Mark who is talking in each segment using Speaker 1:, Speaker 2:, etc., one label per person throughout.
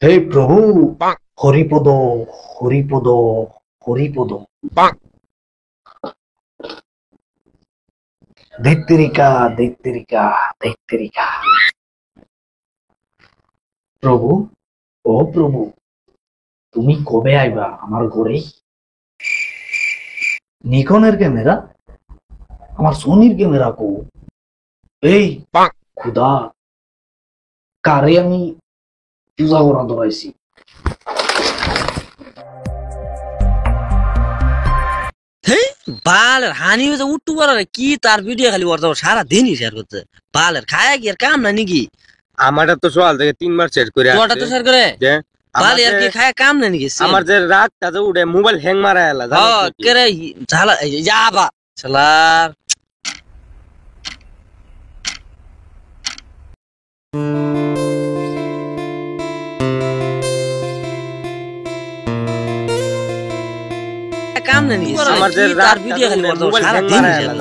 Speaker 1: হে প্রভু, হরিপদ হরিপদ হরিপদ। ধৈত্তেরিকা ধৈত্তেরিকা ধৈত্তেরিকা। প্রভু, ও প্রভু, তুমি কবে আইবা আমার ঘরে? নিকনের ক্যামেরা, আমার সোনির ক্যামেরা কো? এই খুদা, কারে আমি পূজা করা ধরাইছি?
Speaker 2: বালের হানি হয়েছে উঠতে পারে কি তার ভিডিও খালি করতে সারা দিনই শেয়ার করছে। বালের খায় কি আর কাম না নাকি?
Speaker 3: আমারটা তো সকাল থেকে 3 বার শেয়ার করে
Speaker 2: তোরটা তো শেয়ার করে বালে আর কি খায় কাম না নাকি?
Speaker 3: আমার যে রাতটা যে উঠে মোবাইল হ্যাং মারা এলা
Speaker 2: কেরে ঝালা যাবা শালার। কাম না নাকি?
Speaker 3: আমার যে
Speaker 2: তার ভিডিও খালি করতে সারা দিন শেয়ার।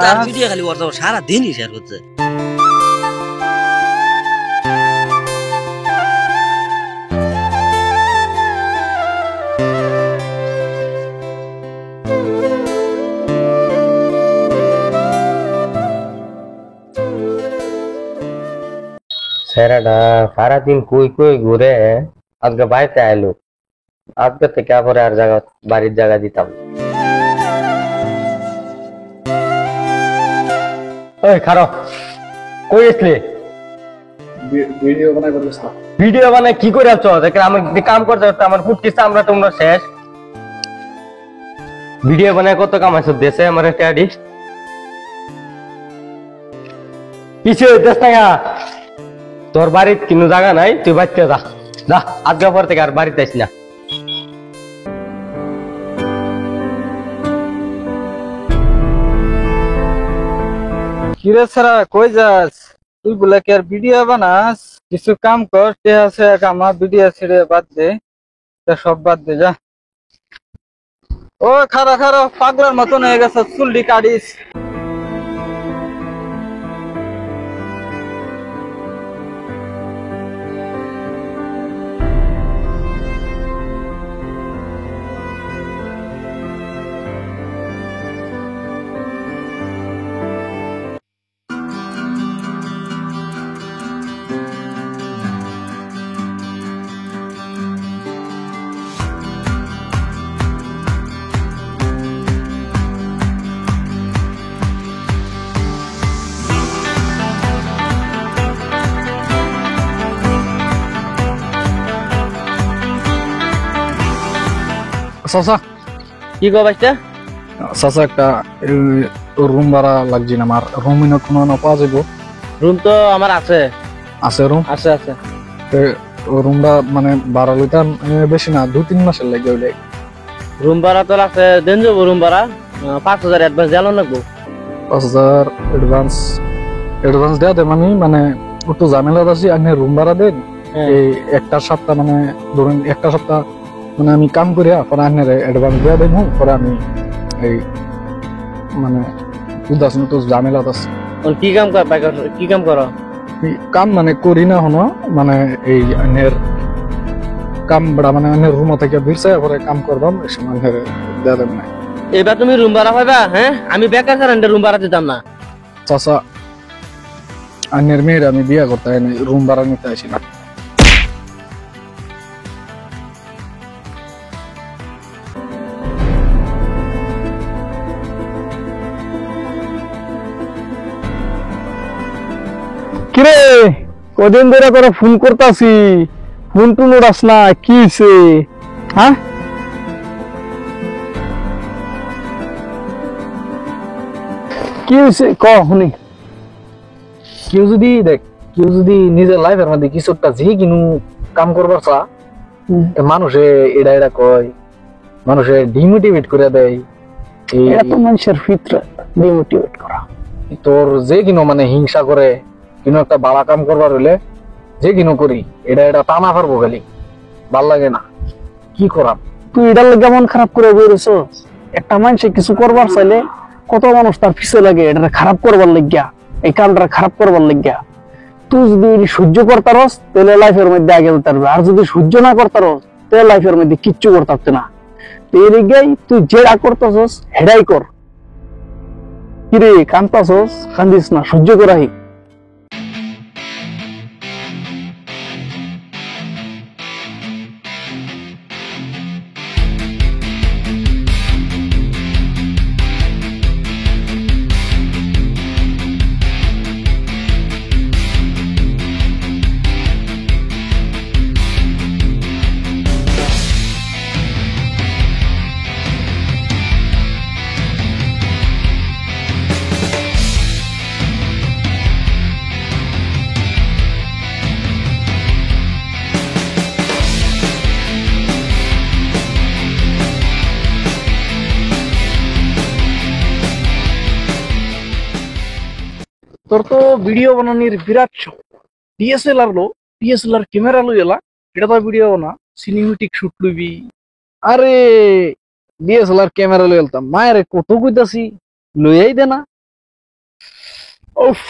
Speaker 2: তার ভিডিও খালি করতে সারা দিনই শেয়ার করছে।
Speaker 3: সেরাটা সারাদিন কই কই ঘুরে আজকে বাড়িতে আইলো। আজকে থেকে পরে আর জায়গা বাড়ির জায়গা দিতাম। ওই খারাপ কই আসলে? ভিডিও বানাই কি করে আছো? দেখে আমি কাম করতে আমার ফুটকিস আমরা তোমরা শেষ। ভিডিও বানায় কত কামাইছো দেশে আমার একটা আর্টিস্ট কিছু দেশ না। তোর বাড়ির কোনো জায়গা নাই, তুই বাড়িতে যা যা। আজকে পর থেকে আর বাড়িতে আইস না।
Speaker 4: কিরে সারা কই যাস? তুই বলে কি আর ভিডিও বানাস? কিছু কাম কর, আছে কামা ভিডিও ছেড়ে বাদ দে, সব বাদ দে যা। ও খারা খারা পাগলার মতন হয়ে গেছে, চুলটি কাটিস। চাচা
Speaker 2: কি কো বাচ্চা?
Speaker 4: চাচা একটা রুম ভাড়া লাগছে না, আমার রুম কোনো পাওয়া যাবো?
Speaker 2: রুম তো আমার আছে।
Speaker 4: আছে রুম?
Speaker 2: আছে আছে।
Speaker 4: রুমটা মানে ভাড়া লইতাম বেশি না, 2-3 মাসের লাগে হইলে।
Speaker 2: রুম ভাড়া তো আছে, দেন যাবো রুম ভাড়া 5,000 অ্যাডভান্স দেওয়া লাগবো।
Speaker 4: 5,000 অ্যাডভান্স দেওয়া দেব আমি, মানে একটু ঝামেলা আছি। আপনি রুম ভাড়া দেন এই একটা সপ্তাহ, মানে ধরুন একটা সপ্তাহ মানে আমি কাম করি, পরে আপনার অ্যাডভান্স দেওয়া দেবো। পরে আমি এই মানে উদাসীন তো ঝামেলা আছে।
Speaker 2: কি কাম কর? কি কাম করো?
Speaker 4: কাম মানে করি না হনো, মানে এই আনের কাম বড়া, মানে আনের রুম থেকে বিরছে পরে কাম করবাম, এই সময় দেওয়া দেব না।
Speaker 2: এবার তুমি রুম ভাড়া পাইবা? হ্যাঁ, আমি বেকার কারণে রুম ভাড়া দিতাম না।
Speaker 4: চাচা আনের মেয়ের আমি বিয়ে করতে হয় না, রুম ভাড়া নিতে আসি না। কিরে কদিন ধরে করে ফোন করতাছি, ফোন টুন উড়াস না, কি হইছে? হ্যাঁ কি হয়েছে ক শুনি। কেউ যদি দেখ, কেউ যদি নিজের লাইফের মধ্যে কিছু একটা যে কিনু কাম করবার চা, মানুষে এটা এটা কয়, মানুষে ডিমোটিভেট করে দেয়। এটা তো মানুষের ফিতরত, ডিমোটিভেট করা। তোর যে কিনো মানে হিংসা করে, কিনো একটা বালা কাম করবার হইলে যে কিনো করি এটা এটা টানা পারবো, খালি ভাল লাগে না। কি করাম? তুই এটার লাগে মন খারাপ করে বইরেছ? একটা মানুষে কিছু করবার চাইলে কত মানুষ তার পিছে লাগে এটা খারাপ করবার লাগিয়া, এই কামটা খারাপ করবার লাগিয়া। তুই যদি সহ্য করতারস তাহলে লাইফের মধ্যে আগে যেতে পারবে, আর যদি সহ্য না করতারস তাহলে লাইফের মধ্যে কিচ্ছু করতে পারতে না। এই লিগাই তুই যেটা করতেছস হেডাই কর। কিরে কান্তাছস, কান্দিস না, সহ্য করাই। তোর তো ভিডিও বানানির বিরাট শখ। ডিএসএলআর ক্যামেরা লই এলা, এটা তো ভিডিও বানা, সিনেমেটিক শুট লইবি। আরে ডিএসএলআর ক্যামেরা লই এলতাম, মায়ের কত কইতাছি লইয়াই দে না। উফ,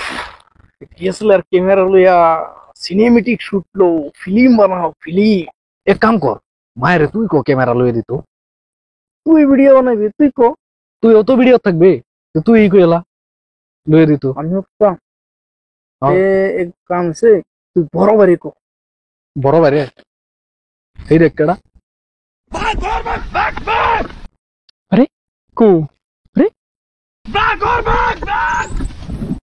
Speaker 4: ডিএসএলআর ক্যামেরা লইয়া সিনেমেটিক শুট লো, ফিল্ম বানাও, ফিল্ম। এক কাম কর, মায়ের তুই কো ক্যামেরা লইয়া দিত, তুই ভিডিও বানাবি, তুই কো, তুই অত ভিডিও থাকবে, তুই কইলা লইয়া দিত। আমি এক কাম সে তুই বড় বাড়ি কো, বড় বাড়ি এই রে কেডা? আরে কো, আরে